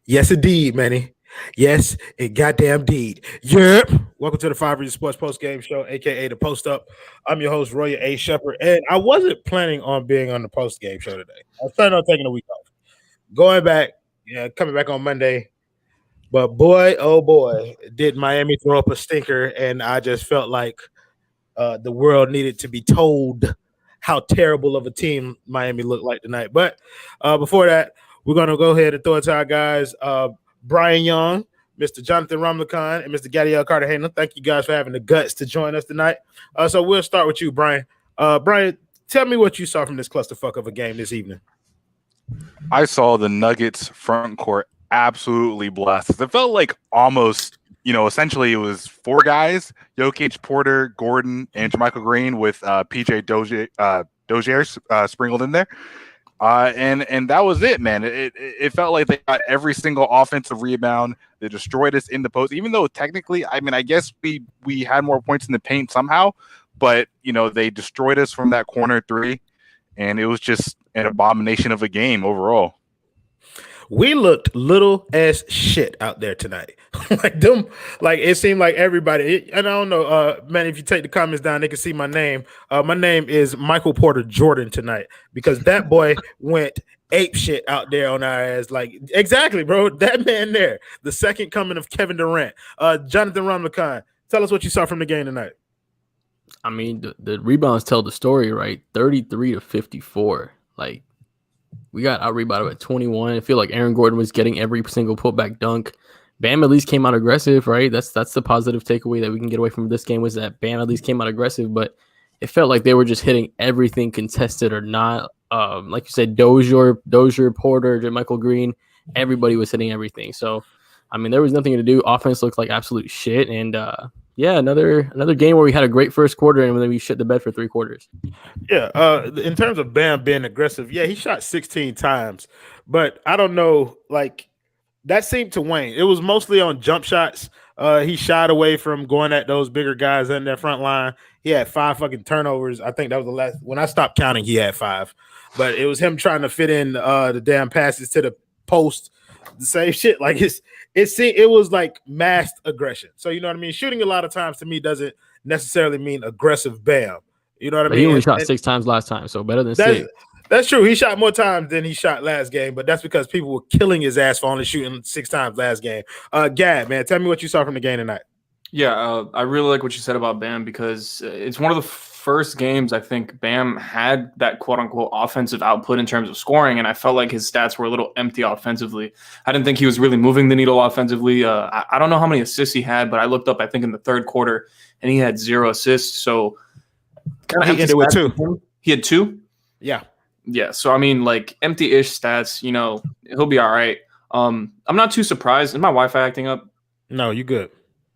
Yes, indeed, Manny. Yes, it goddamn deed. Yep. Welcome to the Five Reasons Sports Post Game Show, aka the Post Up. I'm your host, Roy A. Shepherd, and I wasn't planning on being on the post game show today. I was planning on taking a week off, going back, coming back on Monday. But boy, oh boy, did Miami throw up a stinker, and I just felt like the world needed to be told how terrible of a team Miami looked like tonight. But before that, we're going to go ahead and throw it to our guys, Brian Young, Mr. Jonathan Ramlakan, and Mr. Gadiel Cartagena. Thank you guys for having the guts to join us tonight. So we'll start with you, Brian. Brian, tell me what you saw from this clusterfuck of a game this evening. I saw the Nuggets front court absolutely blessed. It felt like almost, essentially it was four guys: Jokic, Porter, Gordon, and Jermichael Green with PJ Dozier sprinkled in there. And that was it, man. It felt like they got every single offensive rebound. They destroyed us in the post, even though technically, I guess we had more points in the paint somehow, but they destroyed us from that corner three, and it was just an abomination of a game overall. We looked little as shit out there tonight. Like it seemed like everybody, and I don't know, man, if you take the comments down, they can see my name. My name is Michael Porter Jordan tonight because that boy went ape shit out there on our ass. Like, exactly, bro. That man there, the second coming of Kevin Durant. Jonathan Ramlakan, tell us what you saw from the game tonight. I mean, the rebounds tell the story, right? 33-54. Like, we got out-rebounded at 21. I feel like Aaron Gordon was getting every single putback dunk. Bam at least came out aggressive, right? That's the positive takeaway that we can get away from this game was that Bam at least came out aggressive, but it felt like they were just hitting everything contested or not. Like you said, Dozier, Porter, Michael Green, everybody was hitting everything. So, I mean, there was nothing to do. Offense looked like absolute shit, and another game where we had a great first quarter and then we shit the bed for three quarters. Yeah, in terms of Bam being aggressive, yeah, he shot 16 times, but I don't know, like that seemed to wane. It was mostly on jump shots. He shied away from going at those bigger guys in their front line. He had 5 fucking turnovers. I think that was the last. When I stopped counting, he had 5, but it was him trying to fit in the damn passes to the post. The same shit. Like it was like masked aggression. So you know what I mean? Shooting a lot of times to me doesn't necessarily mean aggressive Bam. You know what I mean? He only shot 6 times last time, so better than 6. That's true. He shot more times than he shot last game, but that's because people were killing his ass for only shooting 6 times last game. Gad, man, tell me what you saw from the game tonight. Yeah, I really like what you said about Bam because it's one of the first games I think Bam had that quote-unquote offensive output in terms of scoring, and I felt like his stats were a little empty offensively. I didn't think he was really moving the needle offensively. I don't know how many assists he had, but I looked up, I think, in the third quarter, and he had 0 assists, so kind of ended with 2. He had 2? Yeah, so I mean, like, empty-ish stats, he'll be all right. I'm not too surprised. Is my Wi-Fi acting up? No, you good.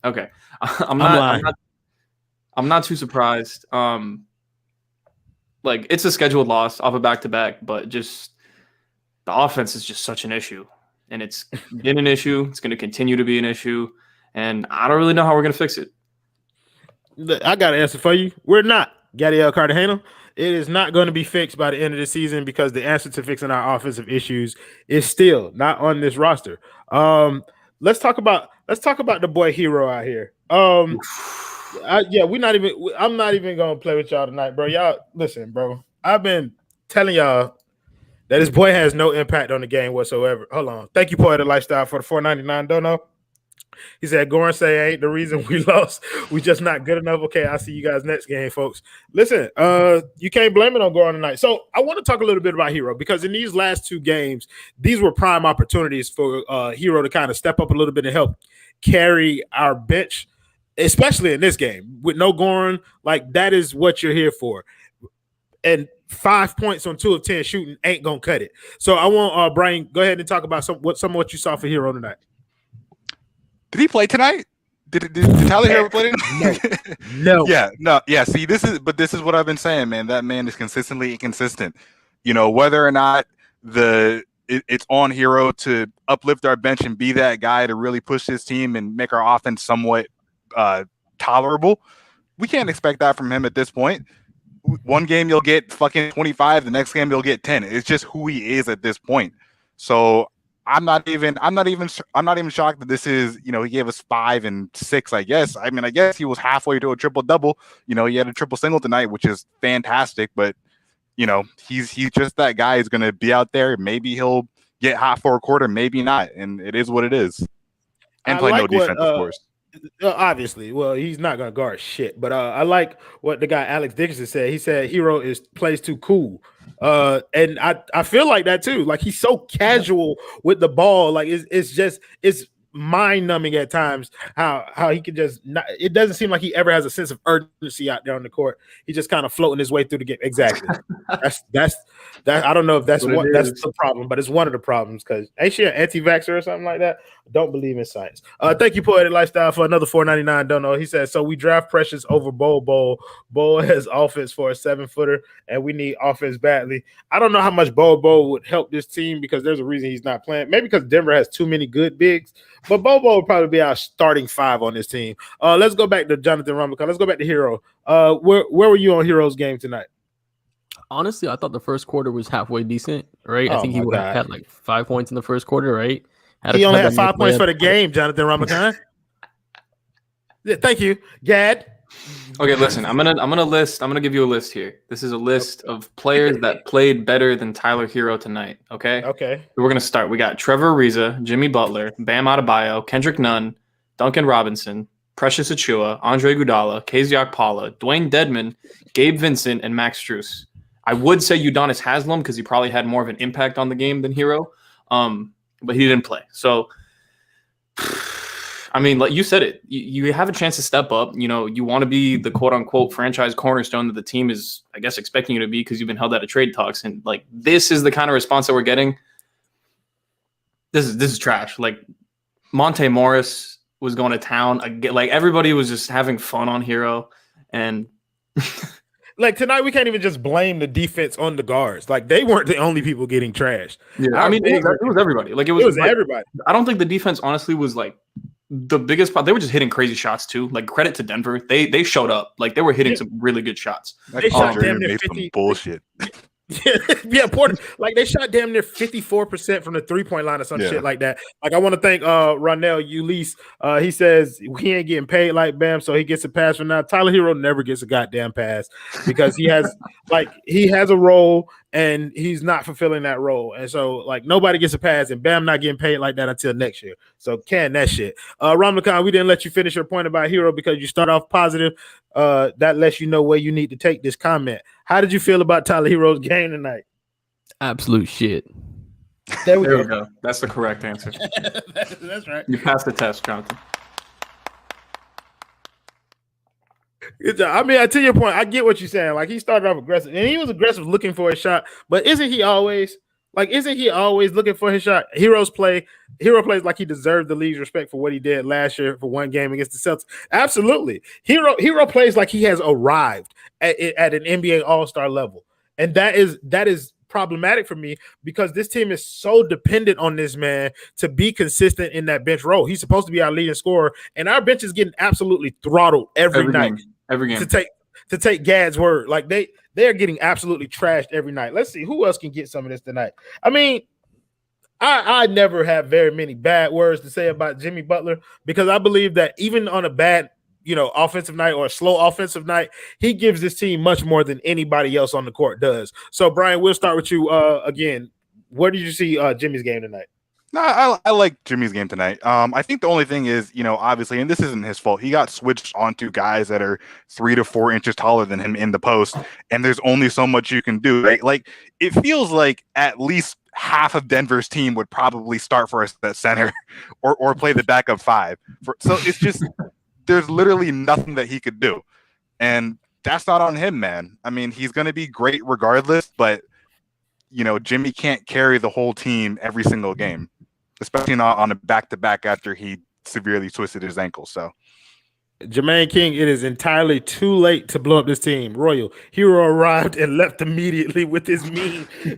Okay. I'm not too surprised. Like, it's a scheduled loss off a back-to-back, but just the offense is just such an issue. And it's been an issue. It's going to continue to be an issue. And I don't really know how we're going to fix it. I got an answer for you. We're not. Gadiel Cartagena. It is not going to be fixed by the end of the season because the answer to fixing our offensive issues is still not on this roster. Let's talk about the boy Hero out here. I'm not even gonna play with y'all tonight, bro. Y'all listen, bro. I've been telling y'all that this boy has no impact on the game whatsoever. Hold on. Thank you, Poetic Lifestyle, for the $4.99 dono. He said, Goran say ain't the reason we lost. We just not good enough. Okay, I'll see you guys next game, folks. Listen, you can't blame it on Goran tonight. So I want to talk a little bit about Hero because in these last 2 games, these were prime opportunities for Hero to kind of step up a little bit and help carry our bench, especially in this game. With no Goran, like that is what you're here for. And 5 points on 2 of 10 shooting ain't gonna cut it. So I want Brian, go ahead and talk about some of what you saw for Hero tonight. Did he play tonight? Did Tyler Hero play tonight? No. Yeah. See, this is what I've been saying, man. That man is consistently inconsistent. Whether or not it's on Hero to uplift our bench and be that guy to really push his team and make our offense somewhat tolerable. We can't expect that from him at this point. One game you'll get fucking 25, the next game you'll get 10. It's just who he is at this point. So I'm not even shocked that this is, he gave us 5 and 6, I guess. I mean, I guess he was halfway to a triple double. He had a triple single tonight, which is fantastic, but he's just that guy who's going to be out there. Maybe he'll get hot for a quarter, maybe not, and it is what it is. And play no defense, of course. Obviously, well, he's not going to guard shit. But I like what the guy Alex Dickinson said. He said Hero plays too cool, and I feel like that too. Like he's so casual with the ball. Like it's mind numbing at times how he can just not. It doesn't seem like he ever has a sense of urgency out there on the court. He's just kind of floating his way through the game. Exactly. that's I don't know if that's the problem, but it's one of the problems because ain't she an anti-vaxxer or something like that? Don't believe in science. Thank you, Poetic Lifestyle, for another $4.99. Don't know. He says, so we draft Precious over Bol. Bol has offense for a 7-footer, and we need offense badly. I don't know how much Bol would help this team because there's a reason he's not playing. Maybe because Denver has too many good bigs, but Bol would probably be our starting 5 on this team. Let's go back to Jonathan Rumlicott. Let's go back to Hero. Where were you on Hero's game tonight? Honestly, I thought the first quarter was halfway decent, right? I think he had like 5 points in the first quarter, right? He only had 5 points for the game, Jonathan Rumlicott. Thank you, Gad. Okay, listen, I'm gonna give you a list here. This is a list of players that played better than Tyler Hero tonight. Okay. We're gonna start. We got Trevor Ariza, Jimmy Butler, Bam Adebayo, Kendrick Nunn, Duncan Robinson, Precious Achiuwa, Andre Iguodala, KZ Okpala, Dwayne Dedmon, Gabe Vincent, and Max Strus. I would say Udonis Haslem because he probably had more of an impact on the game than Hero, but he didn't play. So, I mean, like you said it, you have a chance to step up. You want to be the quote-unquote franchise cornerstone that the team is, I guess, expecting you to be because you've been held out of trade talks. And, like, this is the kind of response that we're getting. This is trash. Like, Monte Morris was going to town. Like, everybody was just having fun on Hero. And like tonight, we can't even just blame the defense on the guards. Like they weren't the only people getting trashed. Yeah, I mean, it was everybody. Like it was like, everybody. I don't think the defense honestly was like the biggest part. They were just hitting crazy shots too. Like credit to Denver, they showed up. Like they were hitting some really good shots. They shot damn near 50 some bullshit. Yeah, Porter. Like they shot damn near 54% from the 3-point line or some shit like that. Like I want to thank Ronell Ulisse. He says he ain't getting paid like Bam, so he gets a pass from now. Tyler Hero never gets a goddamn pass because he has a role and he's not fulfilling that role. And so like nobody gets a pass and Bam not getting paid like that until next year. So can that shit. Ramlakan, we didn't let you finish your point about Hero because you start off positive. That lets you know where you need to take this comment. How did you feel about Tyler Hero's game tonight? Absolute shit. There we go. That's the correct answer. That's right. You passed the test, Jonathan. Good job. I mean, to your point, I get what you're saying. Like he started off aggressive, and he was aggressive looking for a shot. But isn't he always looking for his shot? Hero plays like he deserved the league's respect for what he did last year for one game against the Celtics. Absolutely. Hero plays like he has arrived at an NBA All-Star level. And that is problematic for me because this team is so dependent on this man to be consistent in that bench role. He's supposed to be our leading scorer, and our bench is getting absolutely throttled every night. Every game. To take Gad's word. Like they are getting absolutely trashed every night. Let's see who else can get some of this tonight. I mean, I never have very many bad words to say about Jimmy Butler because I believe that even on a bad, offensive night or a slow offensive night, he gives this team much more than anybody else on the court does. So, Brian, we'll start with you again. Where did you see Jimmy's game tonight? No, I like Jimmy's game tonight. I think the only thing is, obviously, and this isn't his fault, he got switched onto guys that are 3 to 4 inches taller than him in the post, and there's only so much you can do, right? Like, it feels like at least half of Denver's team would probably start for us at center or play the backup 5. So it's just, there's literally nothing that he could do. And that's not on him, man. I mean, he's going to be great regardless, but, Jimmy can't carry the whole team every single game, especially not on a back-to-back after he severely twisted his ankle. So, Jermaine King, it is entirely too late to blow up this team. Royal Hero arrived and left immediately with his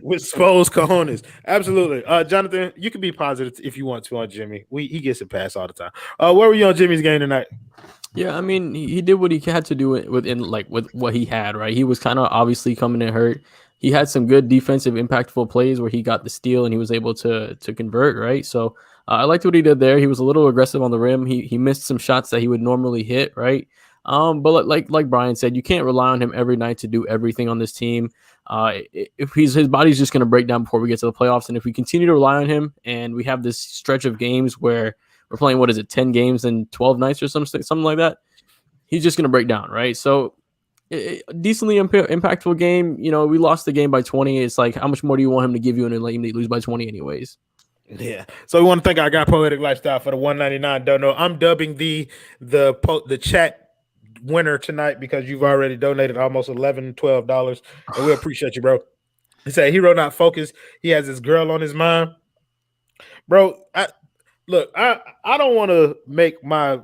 with exposed cojones. Absolutely. Jonathan, you can be positive if you want to on Jimmy. He gets a pass all the time. Where were you on Jimmy's game tonight? Yeah, I mean, he did what he had to do with what he had, right? He was kind of obviously coming in hurt. he had some good defensive, impactful plays where he got the steal and he was able to convert, right? So I liked what he did there. He was a little aggressive on the rim. He missed some shots that he would normally hit, right? But like Brian said, you can't rely on him every night to do everything on this team. If his body's just going to break down before we get to the playoffs, and if we continue to rely on him, and we have this stretch of games where we're playing 10 games in 12 nights or something like that, he's just going to break down, right? So decently impactful game. We lost the game by 20. It's like, how much more do you want him to give you and then let him lose by 20 anyways? Yeah. So we want to thank our guy Poetic Lifestyle for the $1.99 dono. I'm dubbing the chat winner tonight because you've already donated almost $11-12, and we appreciate you, bro. He said hero not focused. He has his girl on his mind, bro. I don't want to make my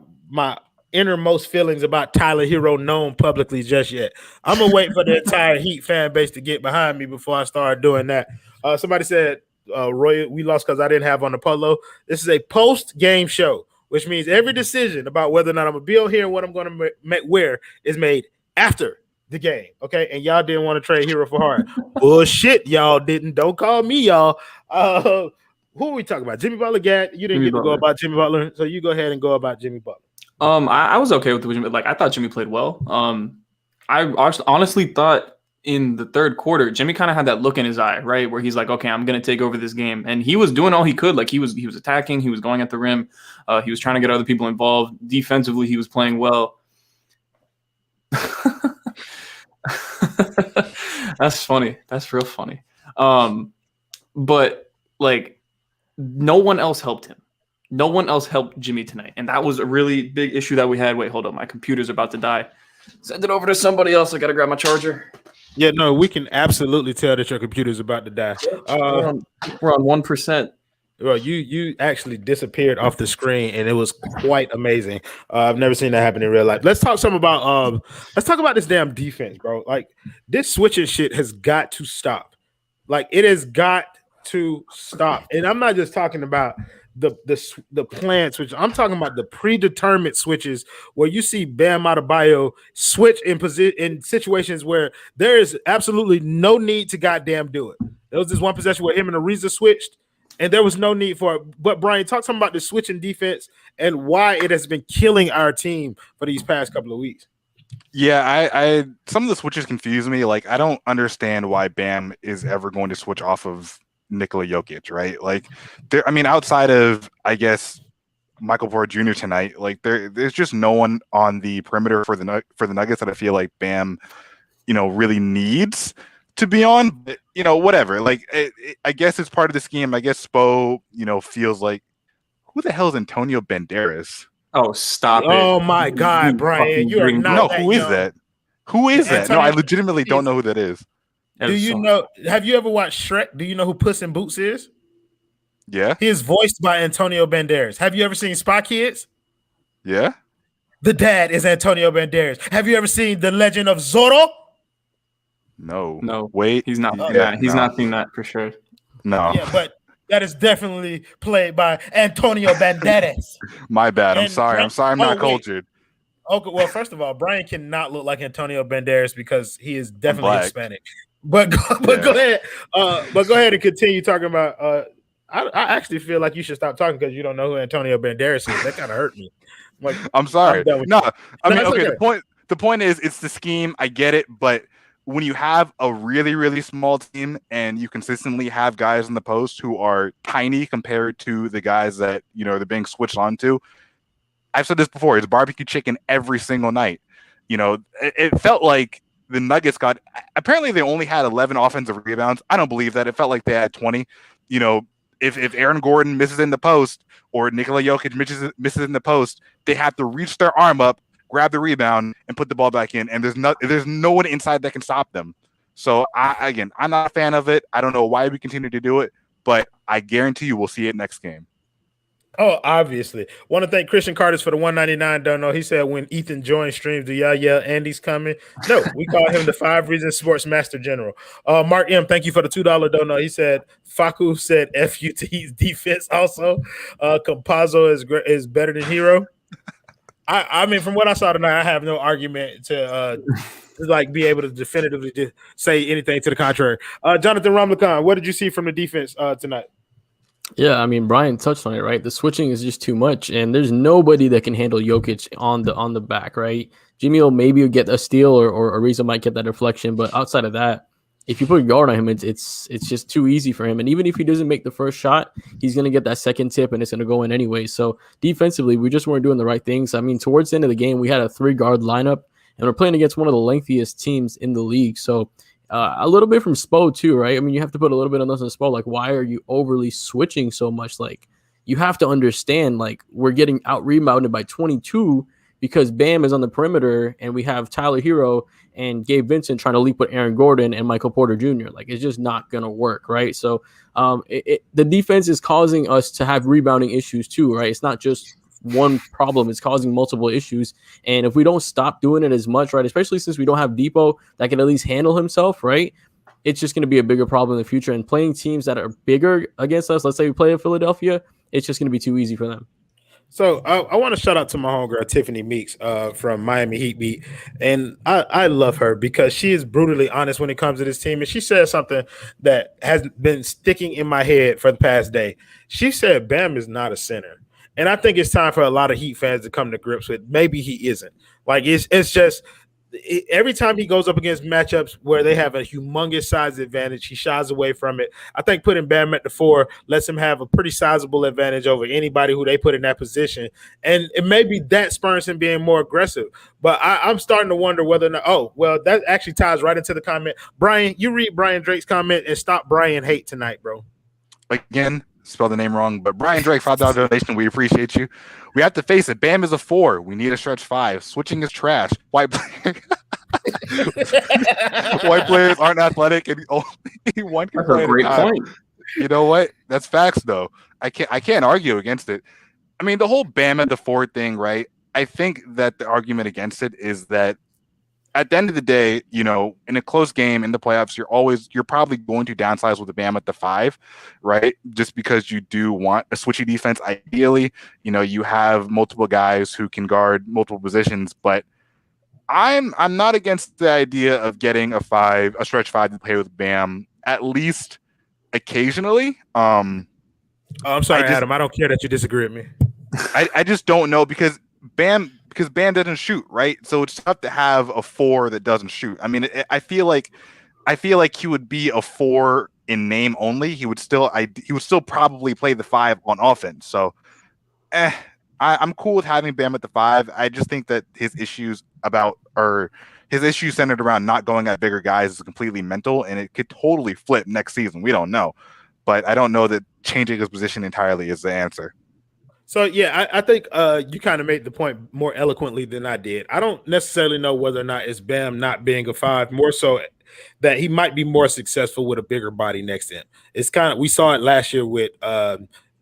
innermost feelings about Tyler Hero known publicly just yet. I'm gonna wait for the entire Heat fan base to get behind me before I start doing that. Somebody said, Roy, we lost because I didn't have on the polo. This is a post-game show, which means every decision about whether or not I'm gonna be on here and what I'm gonna wear is made after the game. Okay, and y'all didn't want to trade Hero for Hard. Bullshit, y'all didn't. Don't call me, y'all. Who are we talking about? Jimmy Butler? You didn't get to go about Jimmy Butler, so you go ahead and go about Jimmy Butler. I was okay with the Jimmy. Like, I thought Jimmy played well. I honestly thought in the third quarter, Jimmy kind of had that look in his eye, right, where he's like, okay, I'm going to take over this game. And he was doing all he could. Like, he was attacking. He was going at the rim. He was trying to get other people involved. Defensively, he was playing well. That's funny. That's real funny. But, like, no one else helped him. No one else helped Jimmy tonight. And that was a really big issue that we had. Wait, hold up. My computer's about to die. Send it over to somebody else. I got to grab my charger. Yeah, no, we can absolutely tell that your computer's about to die. We're on 1%. Well, you actually disappeared off the screen, and it was quite amazing. I've never seen that happen in real life. Let's talk about this damn defense, bro. Like, this switching shit has got to stop. Like, it has got to stop. And I'm not just talking about the planned switch. I'm talking about the predetermined switches where you see Bam Adebayo switch in situations where there is absolutely no need to goddamn do it. There was this one possession where him and Ariza switched, and there was no need for it. But Brian, talk something about the switching defense and why it has been killing our team for these past couple of weeks. Yeah, I some of the switches confuse me. Like, I don't understand why Bam is ever going to switch off of Nikola Jokic, right? Like, outside of, I guess, Michael Porter Jr. tonight, like there's just no one on the perimeter for the Nuggets that I feel like Bam, really needs to be on. But, whatever. Like, I guess it's part of the scheme. I guess Spo, feels like, who the hell is Antonio Banderas? Oh, stop it! Oh my God, Brian, you are not. No, who is that? Who is that? No, I legitimately don't know who that is. Do you know? Have you ever watched Shrek? Do you know who Puss in Boots is? Yeah. He is voiced by Antonio Banderas. Have you ever seen Spy Kids? Yeah. The dad is Antonio Banderas. Have you ever seen The Legend of Zorro? No. Wait. He's not. He's not seen that for sure. No. Yeah, but that is definitely played by Antonio Banderas. My bad. I'm sorry. I'm not cultured. Okay, well, first of all, Brian cannot look like Antonio Banderas because he is definitely Hispanic. But go ahead. But go ahead and continue talking about. I actually feel like you should stop talking because you don't know who Antonio Banderas is. That kind of hurt me. I'm sorry. Okay. Okay. The point is, it's the scheme. I get it, but when you have a really, really small team and you consistently have guys in the post who are tiny compared to the guys that they're being switched onto, I've said this before. It's barbecue chicken every single night. It felt like the Nuggets apparently they only had 11 offensive rebounds. I don't believe that. It felt like they had 20. If Aaron Gordon misses in the post or Nikola Jokic misses in the post, they have to reach their arm up, grab the rebound, and put the ball back in. And there's no one inside that can stop them. So I'm not a fan of it. I don't know why we continue to do it, but I guarantee you we'll see it next game. Oh, obviously. Want to thank Christian Carter for the $1.99 dono. He said when Ethan joins streams, do y'all yell Andy's coming? No, we call him the 5 Reasons Sports Master General. Mark M, thank you for the $2 dono. He said Faku said FUT's defense also. Compazzo is better than Hero. I mean, from what I saw tonight, I have no argument to like be able to definitively say anything to the contrary. Jonathan Ramlakan, what did you see from the defense tonight? Yeah, I mean Brian touched on it, right? The switching is just too much, and there's nobody that can handle Jokic on the back, right? Jimmy will maybe get a steal, or Ariza might get that deflection, but outside of that, if you put a guard on him, it's just too easy for him. And even if he doesn't make the first shot, he's gonna get that second tip, and it's gonna go in anyway. So defensively, we just weren't doing the right things. I mean, towards the end of the game, we had a 3-guard lineup, and we're playing against one of the lengthiest teams in the league. So a little bit from Spo too, right? I mean, you have to put a little bit on this on Spo. Like, why are you overly switching so much? Like, you have to understand, like, we're getting out rebounded by 22 because Bam is on the perimeter, and we have Tyler Hero and Gabe Vincent trying to leap with Aaron Gordon and Michael Porter Jr. Like, it's just not gonna work, right? So, the defense is causing us to have rebounding issues too, right? It's not just one problem, is causing multiple issues. And if we don't stop doing it as much, right, especially since we don't have Depot that can at least handle himself, right, it's just going to be a bigger problem in the future. And playing teams that are bigger against us, let's say we play in Philadelphia, it's just going to be too easy for them. So I want to shout out to my homegirl Tiffany Meeks from Miami Heat Beat, and I love her because she is brutally honest when it comes to this team. And she said something that has been sticking in my head for the past day. She said Bam is not a center, and I think it's time for a lot of Heat fans to come to grips with maybe he isn't. Like it's just every time he goes up against matchups where they have a humongous size advantage, he shies away from it. I think putting Bam at the 4 lets him have a pretty sizable advantage over anybody who they put in that position. And it may be that spurs him being more aggressive. But I'm starting to wonder whether or not, oh, well, that actually ties right into the comment. Brian, you read Brian Drake's comment and stop Brian hate tonight, bro. Again, spell the name wrong, but Brian Drake, $5 donation. We appreciate you. We have to face it. Bam is a 4. We need a stretch 5. Switching is trash. White players aren't athletic, and only one can play. That's a great point. You know what? That's facts, though. I can't argue against it. I mean, the whole Bam at the 4 thing, right? I think that the argument against it is that at the end of the day, you know, in a close game in the playoffs, you're probably going to downsize with the Bam at the 5, right? Just because you do want a switchy defense. Ideally, you know, you have multiple guys who can guard multiple positions, but I'm not against the idea of getting a stretch 5 to play with Bam at least occasionally. I'm sorry, Adam. I don't care that you disagree with me. I just don't know because Bam doesn't shoot, right? So it's tough to have a 4 that doesn't shoot. I mean, I feel like he would be a 4 in name only. He would still probably play the 5 on offense. So, I'm cool with having Bam at the 5. I just think that his issues centered around not going at bigger guys is completely mental, and it could totally flip next season. We don't know, but I don't know that changing his position entirely is the answer. So, yeah, I think you kind of made the point more eloquently than I did. I don't necessarily know whether or not it's Bam not being a 5, more so that he might be more successful with a bigger body next to him. It's kind of, we saw it last year with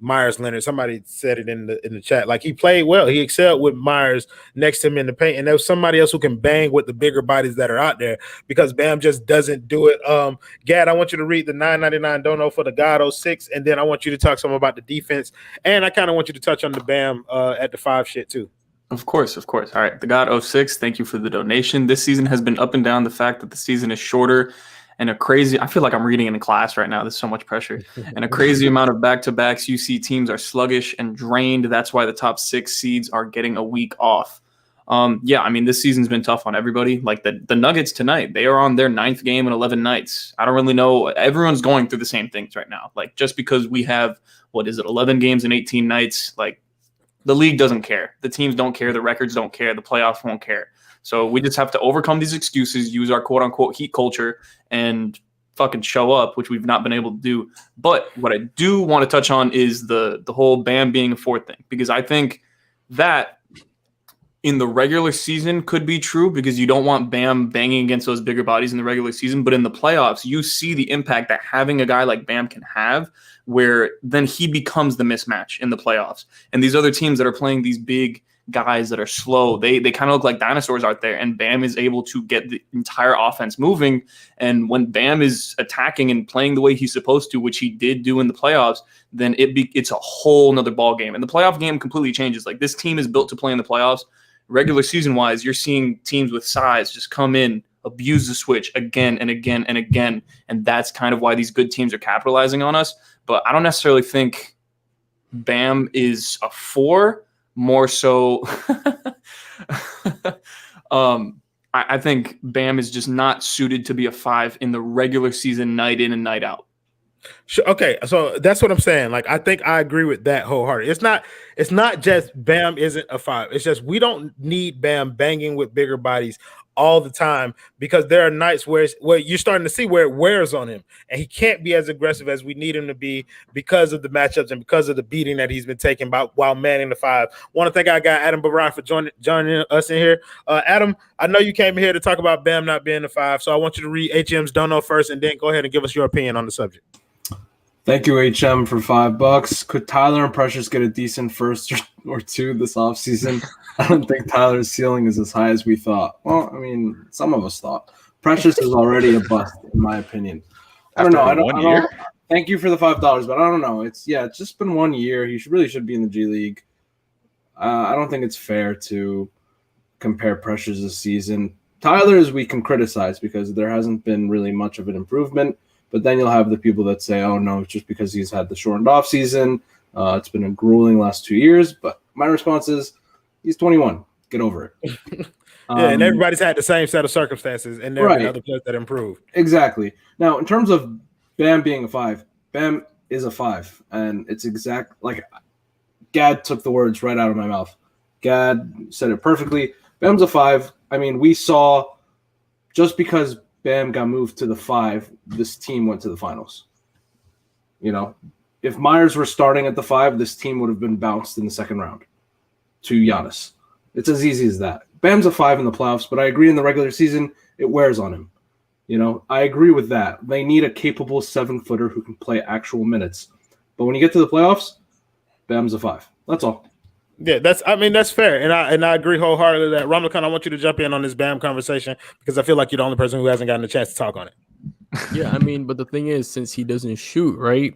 Myers Leonard. Somebody said it in the chat. Like, he played well. He excelled with Myers next to him in the paint. And there was somebody else who can bang with the bigger bodies that are out there because Bam just doesn't do it. Gad, I want you to read the $9.99 dono for the God 06, and then I want you to talk some about the defense. And I kind of want you to touch on the Bam at the 5 shit too. Of course. All right. The God 06, thank you for the donation. This season has been up and down. The fact that the season is shorter and I feel like I'm reading in a class right now. There's so much pressure. And a crazy amount of back-to-backs. You see teams are sluggish and drained. That's why the top 6 seeds are getting a week off. Yeah, I mean, this season's been tough on everybody. Like the Nuggets tonight, they are on their 9th game in 11 nights. I don't really know. Everyone's going through the same things right now. Like, just because we have, 11 games in 18 nights, like, the league doesn't care. The teams don't care. The records don't care. The playoffs won't care. So we just have to overcome these excuses, use our quote-unquote Heat culture, and fucking show up, which we've not been able to do. But what I do want to touch on is the whole Bam being a 4 thing, because I think that in the regular season could be true because you don't want Bam banging against those bigger bodies in the regular season. But in the playoffs, you see the impact that having a guy like Bam can have, where then he becomes the mismatch in the playoffs. And these other teams that are playing these big guys that are slow, they kind of look like dinosaurs out there, and Bam is able to get the entire offense moving. And when Bam is attacking and playing the way he's supposed to, which he did do in the playoffs, then it's a whole nother ball game, and the playoff game completely changes. Like, this team is built to play in the playoffs. regular season wise, you're seeing teams with size just come in, abuse the switch again and again and again. And that's kind of why these good teams are capitalizing on us. But I don't necessarily think Bam is a 4, more so. I think Bam is just not suited to be a 5 in the regular season, night in and night out. Sure, okay, so that's what I'm saying. Like, I think I agree with that wholeheartedly. It's not just Bam isn't a 5. It's just we don't need Bam banging with bigger bodies all the time, because there are nights where you're starting to see where it wears on him, and he can't be as aggressive as we need him to be because of the matchups and because of the beating that he's been taking while manning the 5. Want to thank our guy Adam Barai for joining us in here. Adam, I know you came here to talk about Bam not being the 5, so I want you to read HM's Don't Know first, and then go ahead and give us your opinion on the subject. Thank you, HM, for $5. Could Tyler and Precious get a decent first or two this offseason? I don't think Tyler's ceiling is as high as we thought. Well, I mean, some of us thought. Precious is already a bust, in my opinion. I don't know. I don't. Thank you for the $5, but I don't know. It's just been 1 year. He really should be in the G League. I don't think it's fair to compare Precious this season. Tyler's we can criticize because there hasn't been really much of an improvement. But then you'll have the people that say, oh, no, it's just because he's had the shortened off season. It's been a grueling last 2 years. But my response is he's 21. Get over it. And everybody's had the same set of circumstances, and there have been other players that improved. Exactly. Now, in terms of Bam being a 5, Bam is a 5. And it's like Gad took the words right out of my mouth. Gad said it perfectly. Bam's a 5. I mean, we saw just because Bam got moved to the 5, this team went to the finals. You know, if Myers were starting at the 5, this team would have been bounced in the second round to Giannis. It's as easy as that. Bam's a 5 in the playoffs, but I agree in the regular season, it wears on him. You know, I agree with that. They need a capable 7-footer who can play actual minutes. But when you get to the playoffs, Bam's a 5. That's all. Yeah, that's fair, and I agree wholeheartedly that Ramlakan, I want you to jump in on this Bam conversation because I feel like you're the only person who hasn't gotten a chance to talk on it. Yeah, I mean, but the thing is, since he doesn't shoot, right?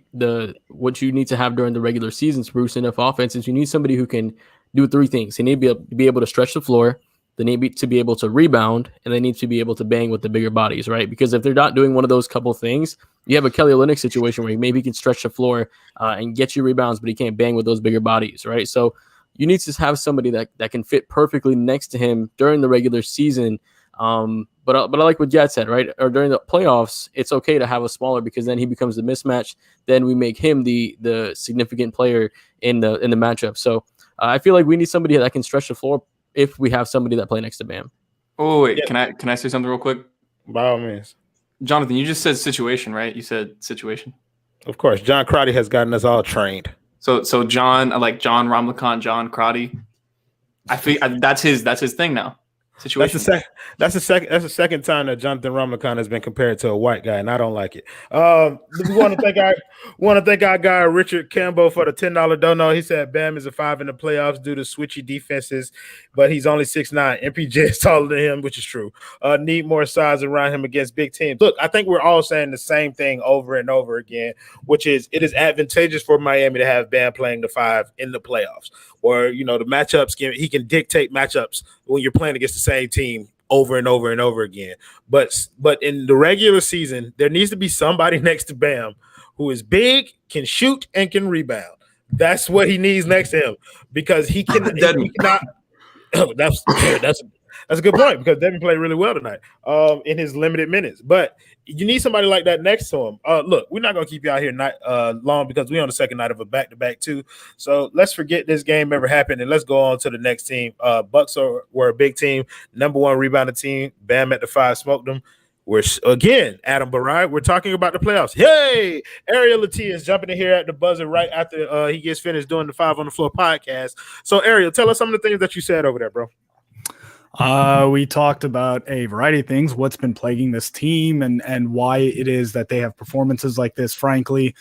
What you need to have during the regular season to produce enough offense is you need somebody who can do 3 things. They need to be able to stretch the floor, they need to be able to rebound, and they need to be able to bang with the bigger bodies, right? Because if they're not doing one of those couple things, you have a Kelly Olynyk situation where he maybe can stretch the floor and get you rebounds, but he can't bang with those bigger bodies, right? So you need to have somebody that can fit perfectly next to him during the regular season. But I like what Jad said, right? Or during the playoffs, it's okay to have a smaller because then he becomes the mismatch. Then we make him the significant player in the matchup. So I feel like we need somebody that can stretch the floor if we have somebody that play next to Bam. Oh wait, yeah. Can I say something real quick? By all means, Jonathan, you just said situation, right? You said situation. Of course, John Crotty has gotten us all trained. So John, I like John Ramlakan, John Crotty. I feel that's his thing now. Situation. That's the second time that Jonathan Ramlakan has been compared to a white guy, and I don't like it. We want to thank our guy Richard Campbell for the $10 dono. He said Bam is a 5 in the playoffs due to switchy defenses, but he's only 6'9". MPJ is taller than him, which is true. Need more size around him against big teams. Look, I think we're all saying the same thing over and over again, which is it is advantageous for Miami to have Bam playing the 5 in the playoffs. Or, the matchups, he can dictate matchups when you're playing against the same team over and over and over again. But in the regular season, there needs to be somebody next to Bam who is big, can shoot, and can rebound. That's what he needs next to him because he cannot. That's a good point because Devin played really well tonight in his limited minutes. But you need somebody like that next to him. Look, we're not going to keep you out here long because we're on the second night of a back-to-back too. So let's forget this game ever happened and let's go on to the next team. Bucks were a big team, number 1 rebounding team. Bam at the 5 smoked them. We're again, Adam Barai. We're talking about the playoffs. Yay! Ariel Latia is jumping in here at the buzzer right after he gets finished doing the 5 on the Floor podcast. So Ariel, tell us some of the things that you said over there, bro. We talked about a variety of things, what's been plaguing this team and why it is that they have performances like this. Frankly,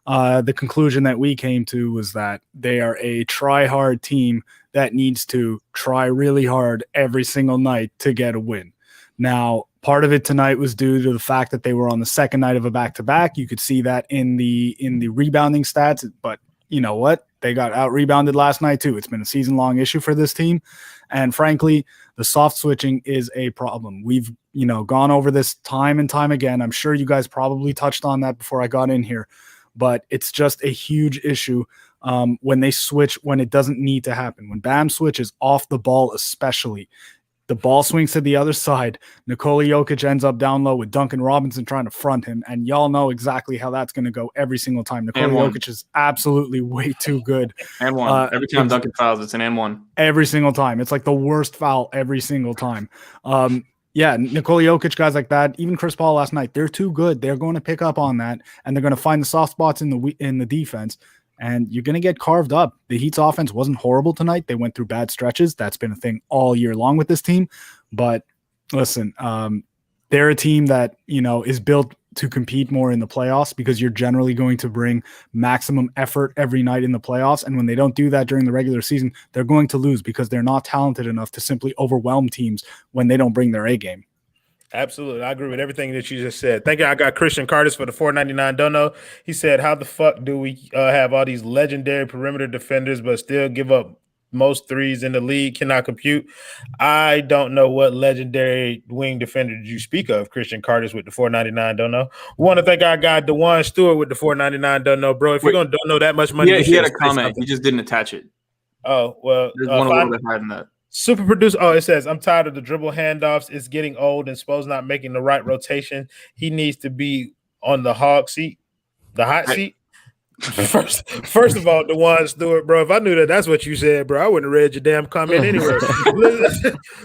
the conclusion that we came to was that they are a try-hard team that needs to try really hard every single night to get a win. Now, part of it tonight was due to the fact that they were on the second night of a back-to-back. You could see that in the rebounding stats, but you know what? They got out-rebounded last night too. It's been a season-long issue for this team. And frankly, the soft switching is a problem. We've, gone over this time and time again. I'm sure you guys probably touched on that before I got in here, but it's just a huge issue when they switch when it doesn't need to happen. When Bam switches off the ball, especially, the ball swings to the other side. Nikola Jokic ends up down low with Duncan Robinson trying to front him, and y'all know exactly how that's going to go every single time. Nikola Jokic is absolutely way too good. And one. Every time Duncan fouls, it's an and one. Every single time. It's like the worst foul every single time. Nikola Jokic, guys like that, even Chris Paul last night, they're too good. They're going to pick up on that, and they're going to find the soft spots in the defense. And you're going to get carved up. The Heat's offense wasn't horrible tonight. They went through bad stretches. That's been a thing all year long with this team. But listen, they're a team that, is built to compete more in the playoffs because you're generally going to bring maximum effort every night in the playoffs. And when they don't do that during the regular season, they're going to lose because they're not talented enough to simply overwhelm teams when they don't bring their A game. Absolutely. I agree with everything that you just said. Thank you. I got Christian Curtis for the $4.99 dono. He said, how the fuck do we have all these legendary perimeter defenders but still give up most threes in the league? Cannot compute. I don't know what legendary wing defender did you speak of, Christian Curtis, with the $4.99 dono. We want to thank our guy, DeJuan Stewart, with the $4.99 dono. Bro, if you're going to dono that much money, he had a comment. He just didn't attach it. Oh, well. There's one a little bit higher than that. Super producer. Oh, it says, I'm tired of the dribble handoffs. It's getting old and Spo's not making the right rotation. He needs to be on the hot seat. First of all, DeJuan Stewart, bro, if I knew that's what you said, bro, I wouldn't have read your damn comment anyway.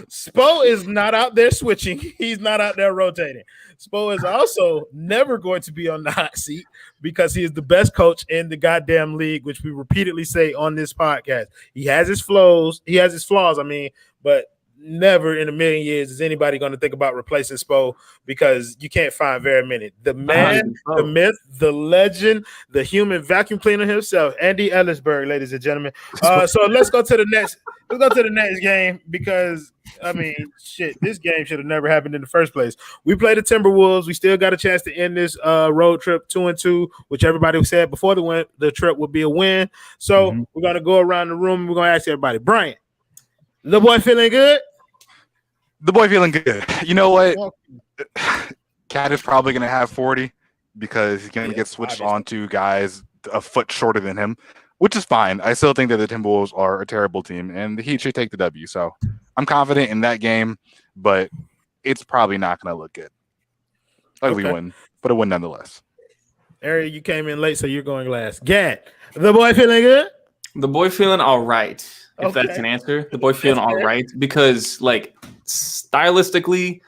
Spo is not out there switching. He's not out there rotating. Spo is also never going to be on the hot seat because he is the best coach in the goddamn league, which we repeatedly say on this podcast. He has his flaws, but never in a million years is anybody going to think about replacing Spo because you can't find very many. The man, the myth, the legend, the human vacuum cleaner himself, Andy Ellisberg, ladies and gentlemen. So let's go to the next. Let's go to the next game because this game should have never happened in the first place. We played the Timberwolves. We still got a chance to end this road trip 2-2, which everybody said before the trip would be a win. So we're gonna go around the room. We're gonna ask everybody. Brian, the boy feeling good? The boy feeling good. You know what? Cat is probably going to have 40 because he's going to get switched on to guys a foot shorter than him, which is fine. I still think that the Timberwolves are a terrible team, and the Heat should take the W. So I'm confident in that game, but it's probably not going to look good. Ugly win, but a win nonetheless. Ari, you came in late, so you're going last. Gad, the boy feeling good? The boy feeling all right. If that's an answer, the boy feeling all right because stylistically,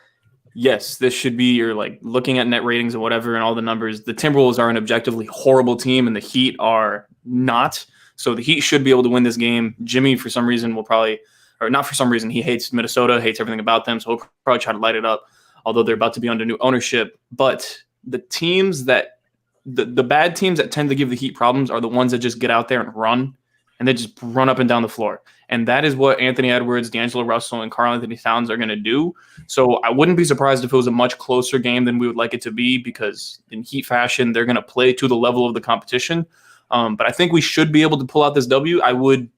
yes, this should be your looking at net ratings and whatever and all the numbers. The Timberwolves are an objectively horrible team and the Heat are not. So the Heat should be able to win this game. Jimmy, for some reason, he hates Minnesota, hates everything about them. So he'll probably try to light it up, although they're about to be under new ownership. But the teams that the bad teams that tend to give the Heat problems are the ones that just get out there and run. And they just run up and down the floor. And that is what Anthony Edwards, D'Angelo Russell, and Karl Anthony Towns are going to do. So I wouldn't be surprised if it was a much closer game than we would like it to be because in Heat fashion, they're going to play to the level of the competition. But I think we should be able to pull out this W. I would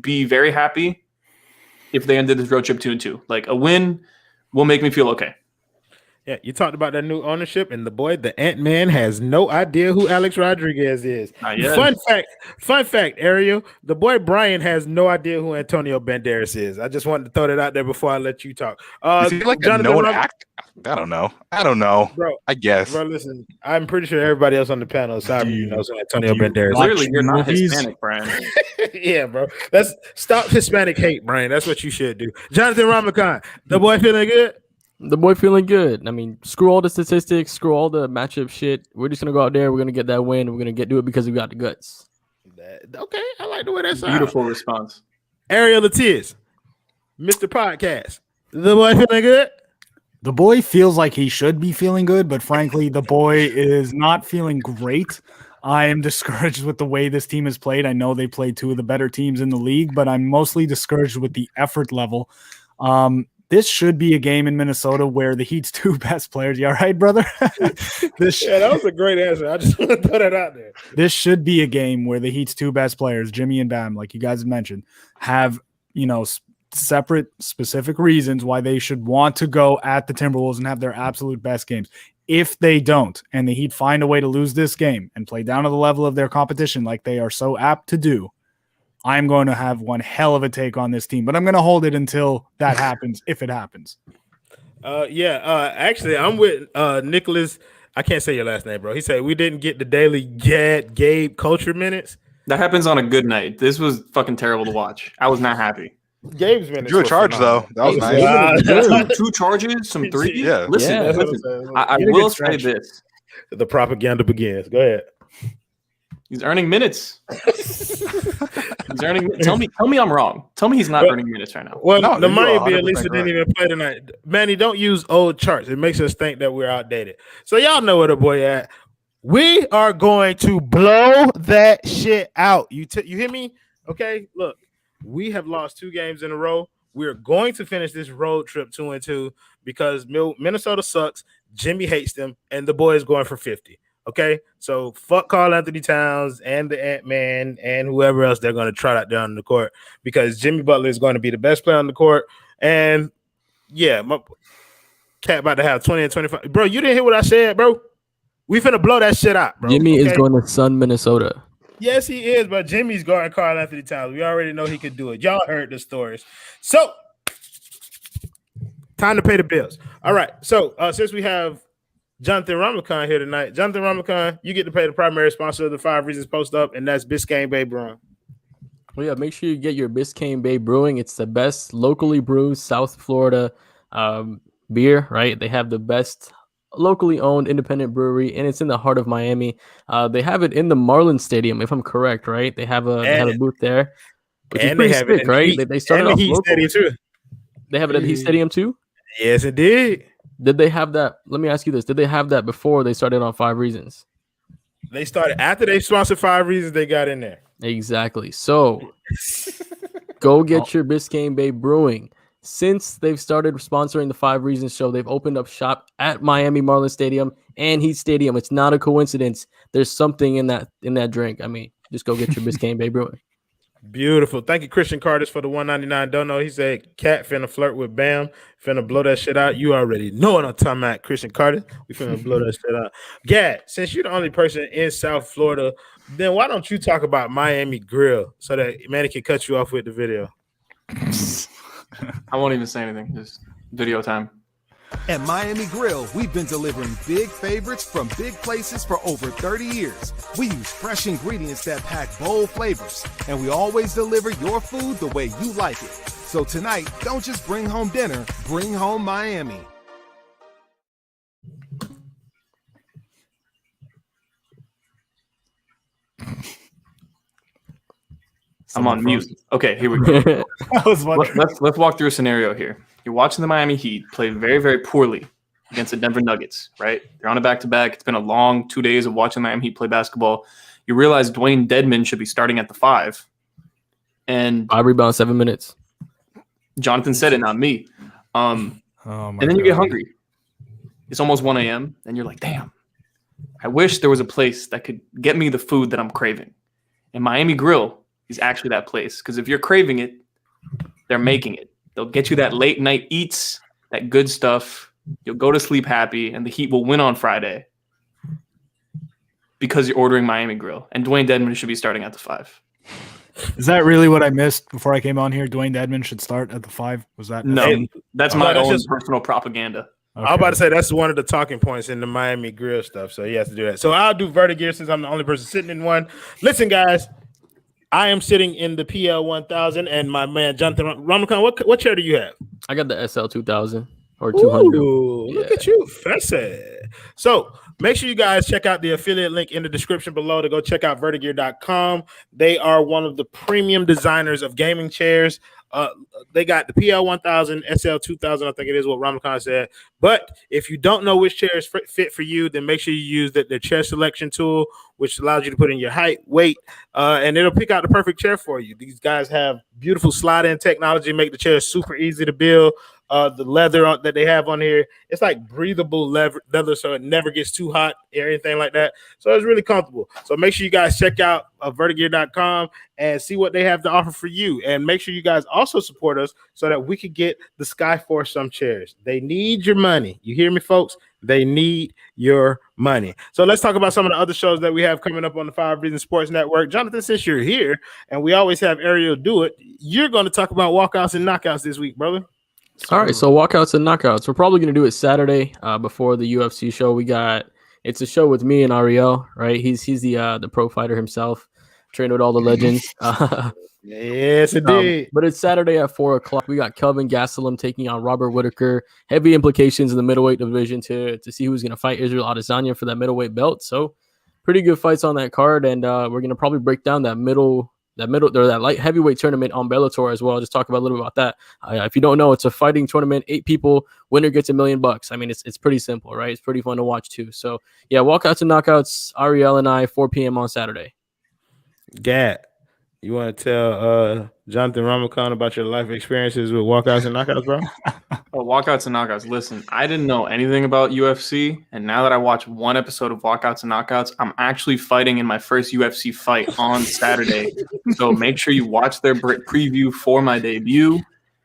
be very happy if they ended this road trip 2-2. A win will make me feel okay. Yeah, you talked about that new ownership, and the Ant-Man has no idea who Alex Rodriguez is. Fun fact, Ariel, the boy Brian has no idea who Antonio Banderas is. I just wanted to throw that out there before I let you talk. Is he a known actor? I don't know. Bro, I guess. Bro, listen, I'm pretty sure everybody else on the panel is sorry you know who Antonio Banderas is. Clearly, you're not Hispanic, Brian. Yeah, bro. Stop Hispanic hate, Brian. That's what you should do. Jonathan Ramakan, the boy feeling good? The boy feeling good. I mean, screw all the statistics, screw all the matchup shit. We're just gonna go out there. We're gonna get that win. We're gonna do it because we got the guts. Okay, I like the way that sounds. Beautiful response. Ariel Latiz, Mr. Podcast. The boy feeling good? The boy feels like he should be feeling good, but frankly, the boy is not feeling great. I am discouraged with the way this team has played. I know they played two of the better teams in the league, but I'm mostly discouraged with the effort level. this should be a game in Minnesota where the Heat's two best players. You all right, brother? Yeah, that was a great answer. I just want to throw that out there. This should be a game where the Heat's two best players, Jimmy and Bam, like you guys have mentioned, have, separate specific reasons why they should want to go at the Timberwolves and have their absolute best games. If they don't, and the Heat find a way to lose this game and play down to the level of their competition like they are so apt to do, I'm going to have one hell of a take on this team, but I'm going to hold it until that happens, if it happens. Actually, I'm with Nicholas. I can't say your last name, bro. He said we didn't get the daily Gabe culture minutes. That happens on a good night. This was fucking terrible to watch. I was not happy. Gabe's minutes. Drew a charge though. That was nice. Two charges, some threes. Yeah. Listen. I will say this. The propaganda begins. Go ahead. He's earning minutes. He's earning. Tell me I'm wrong. Tell me he's not earning minutes right now. Well, No, the you Miami are at least 100% didn't even play tonight. Manny, don't use old charts. It makes us think that we're outdated. So y'all know where the boy at. We are going to blow that shit out. You hear me? Okay, look. We have lost 2 games in a row. We're going to finish this road trip 2-2 because Minnesota sucks. Jimmy hates them, and the boy is going for 50. Okay, so fuck Karl Anthony Towns and the Ant-Man and whoever else they're going to trot out there on the court because Jimmy Butler is going to be the best player on the court. And yeah, my cat about to have 20 and 25. Bro, you didn't hear what I said, bro. We finna blow that shit out, bro. Jimmy is going to Sun Minnesota. Yes, he is, but Jimmy's guarding Karl Anthony Towns. We already know he could do it. Y'all heard the stories. So, time to pay the bills. All right. So, since we have Jonathan Ramakan here tonight, Jonathan Ramakan, you get to pay the primary sponsor of the 5 Reasons Post Up, and that's Biscayne Bay Brewing. Well, yeah, make sure you get your Biscayne Bay Brewing. It's the best locally brewed South Florida beer, right? They have the best locally owned independent brewery, and it's in the heart of Miami. They have it in the Marlins Stadium, if I'm correct, right? They have a booth there, which is pretty sick, right? They started off local. Stadium too. They have it at the Heat Stadium too? Yes, it did. Did they have that? Let me ask you this. Did they have that before they started on 5 Reasons? They started after they sponsored 5 Reasons, they got in there. Exactly. So go get your Biscayne Bay Brewing. Since they've started sponsoring the 5 Reasons show, they've opened up shop at Miami Marlins Stadium and Heat Stadium. It's not a coincidence. There's something in that drink. I mean, just go get your Biscayne Bay Brewing. Beautiful. Thank you, Christian Cardis, for the $1.99. Don't know. He said, Cat finna flirt with Bam. Finna blow that shit out. You already know what I'm talking about, Christian Cardis. We finna blow that shit out. Gad, since you're the only person in South Florida, then why don't you talk about Miami Grill so that Manny can cut you off with the video? I won't even say anything. Just video time. At Miami Grill, we've been delivering big favorites from big places for over 30 years. We use fresh ingredients that pack bold flavors, and we always deliver your food the way you like it. So tonight, don't just bring home dinner, bring home Miami. I'm on mute. Okay, here we go. I was wondering. Let's walk through a scenario here. You're watching the Miami Heat play very, very poorly against the Denver Nuggets, right? They're on a back-to-back. It's been a long 2 days of watching the Miami Heat play basketball. You realize Dwayne Dedmon should be starting at the 5. And 5 rebounds, 7 minutes. Jonathan said it, not me. And then you get hungry. It's almost 1 a.m. and you're like, damn, I wish there was a place that could get me the food that I'm craving. And Miami Grill is actually that place. Because if you're craving it, they're making it. They'll get you that late night eats, that good stuff. You'll go to sleep happy, and the Heat will win on Friday because you're ordering Miami Grill. And Dwayne Dedmon should be starting at the 5. Is that really what I missed before I came on here? Dwayne Dedmon should start at the 5? Was that no? That's my own personal propaganda. Okay. I was about to say that's one of the talking points in the Miami Grill stuff. So he has to do that. So I'll do Vertagear since I'm the only person sitting in one. Listen, guys, I am sitting in the PL 1000, and my man Jonathan Ramakan. What chair do you have? I got the SL 2000 or 200. Ooh, look at you, fancy. So make sure you guys check out the affiliate link in the description below to go check out Vertagear.com. They are one of the premium designers of gaming chairs. They got the PL 1000, SL 2000, I think it is what Ramakan said. But if you don't know which chair is fit for you, then make sure you use the chair selection tool, which allows you to put in your height, weight, and it'll pick out the perfect chair for you. These guys have beautiful slide-in technology, make the chair super easy to build. The leather that they have on here, it's like breathable leather, so it never gets too hot or anything like that. So it's really comfortable. So make sure you guys check out Vertagear.com and see what they have to offer for you. And make sure you guys also support us so that we could get the Skyforce some chairs. They need your money. You hear me, folks? They need your money. So let's talk about some of the other shows that we have coming up on the Five Reasons Sports Network. Jonathan, since you're here and we always have Ariel do it, you're going to talk about walkouts and knockouts this week, brother. All right, so walkouts and knockouts. We're probably going to do it Saturday before the UFC show. It's a show with me and Ariel, right? He's the pro fighter himself, trained with all the legends. Yes, indeed. But it's Saturday at 4:00. We got Kelvin Gastelum taking on Robert Whittaker. Heavy implications in the middleweight division to see who's going to fight Israel Adesanya for that middleweight belt. So pretty good fights on that card, and we're going to probably break down that light heavyweight tournament on Bellator as well. Just talk about a little bit about that. If you don't know, it's a fighting tournament. 8 people, winner gets $1 million. I mean, it's pretty simple, right? It's pretty fun to watch too. So yeah, walkouts and knockouts. Ariel and I, 4 p.m. on Saturday. Gad, you want to tell Jonathan Ramakan about your life experiences with walkouts and knockouts, bro? Walkouts and knockouts. Listen, I didn't know anything about UFC, and now that I watch one episode of Walkouts and Knockouts, I'm actually fighting in my first UFC fight on Saturday. So make sure you watch their preview for my debut.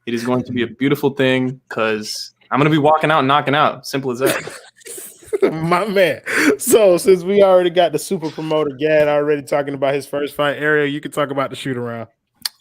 It is going to be a beautiful thing because I'm going to be walking out and knocking out. Simple as that. My man. So since we already got the super promoter Gad already talking about his first fight, Ariel, you can talk about the shoot around.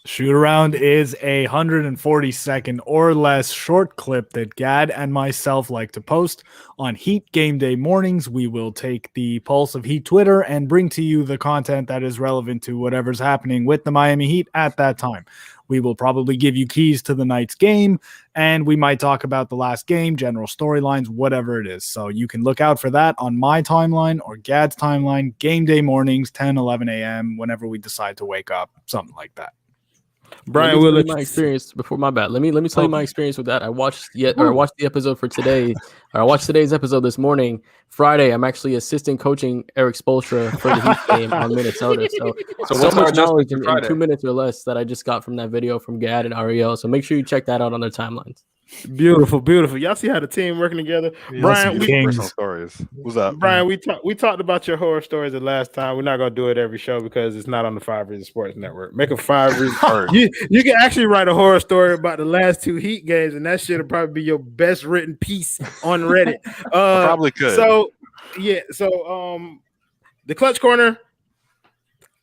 Shoot around is a 140-second or less short clip that Gad and myself like to post on Heat game day mornings. We will take the pulse of Heat Twitter and bring to you the content that is relevant to whatever's happening with the Miami Heat at that time. We will probably give you keys to the night's game, and we might talk about the last game, general storylines, whatever it is. So you can look out for that on my timeline or Gad's timeline, game day mornings, 10, 11 a.m., whenever we decide to wake up, something like that. Brian, will let my experience before my bad. Let me tell you my experience with that. I watched the episode for today. I watched today's episode this morning. Friday, I'm actually assistant coaching Eric Spoelstra for the Heat game on Minnesota. So much knowledge in 2 minutes or less that I just got from that video from Gad and Ariel. So make sure you check that out on their timelines. Beautiful. Y'all see how the team working together. Yeah, Brian, personal stories. What's up, Brian? We talked about your horror stories the last time. We're not gonna do it every show because it's not on the Five Reasons Sports Network. Make a 5 Reasons. You can actually write a horror story about the last 2 Heat games, and that shit'll probably be your best written piece on Reddit. Probably could. So yeah. So the clutch corner.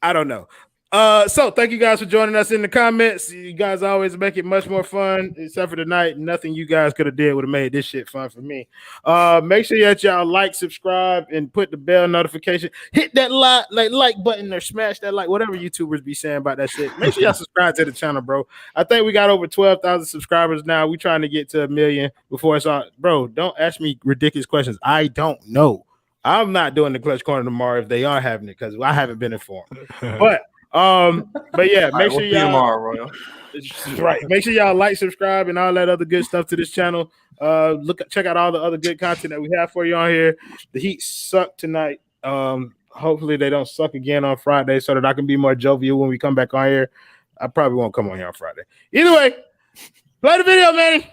I don't know. So thank you guys for joining us in the comments. You guys always make it much more fun, except for tonight. Nothing you guys could have did would have made this shit fun for me. Make sure that y'all like, subscribe, and put the bell notification. Hit that like button or smash that like, whatever YouTubers be saying about that shit. Make sure y'all subscribe to the channel, bro. I think we got over 12,000 subscribers now. We trying to get to 1 million before it's all. Bro, don't ask me ridiculous questions. I don't know. I'm not doing the clutch corner tomorrow if they are having it because I haven't been informed. But yeah, make sure y'all tomorrow, Royal. Right. Make sure y'all like, subscribe, and all that other good stuff to this channel. Check out all the other good content that we have for you on here. The Heat suck tonight. Hopefully they don't suck again on Friday so that I can be more jovial when we come back on here. I probably won't come on here on Friday. Either way, play the video, Manny.